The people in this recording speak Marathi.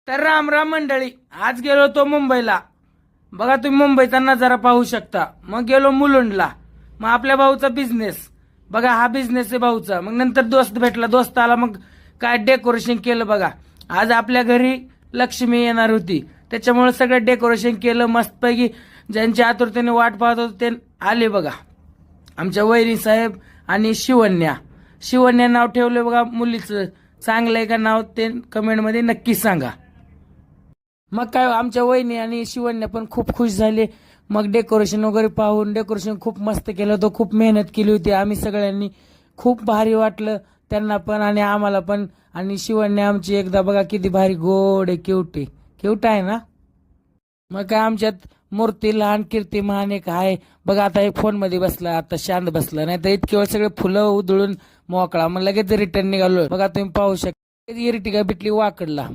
तर राम राम मंडळी, आज गेलो होतो मुंबईला. बघा तुम्ही मुंबईचा नजारा पाहू शकता. मग गेलो मुलुंडला. मग आपल्या भाऊचा बिझनेस बघा, हा बिझनेस आहे भाऊचा. मग नंतर दोस्त भेटला, दोस्त आला. मग काय डेकोरेशन केलं बघा. आज आपल्या घरी लक्ष्मी येणार होती, त्याच्यामुळे सगळं डेकोरेशन केलं मस्तपैकी. ज्यांच्या आतुरतेने वाट पाहत होते ते आले बघा. आमच्या वैरी साहेब आणि शिवन्या नाव ठेवलं बघा मुलीचं. चांगलं आहे का नाव ते कमेंटमध्ये नक्की सांगा. मग काय आमच्या वहिनी आणि शिवण्या पण खूप खुश झाले. मग डेकोरेशन वगैरे पाहून डेकोरेशन खूप मस्त केलं होतं. खूप मेहनत केली होती आम्ही सगळ्यांनी. खूप भारी वाटलं त्यांना पण आणि आम्हाला पण. आणि शिवण्या आमची एकदा बघा किती भारी गोड आहे, क्यूट आहे ना. मग काय आमच्यात मूर्ती लहान कीर्तिमान एक आहे बघा. आता हे फोन मध्ये बसला, आता शांत बसला. नाही तर इतके वेळ सगळे फुलं उधळून मोकळा. मग लगेच रिटर्न निघालो बघा. तुम्ही पाहू शकता इरिटिका बिटली वाकडला.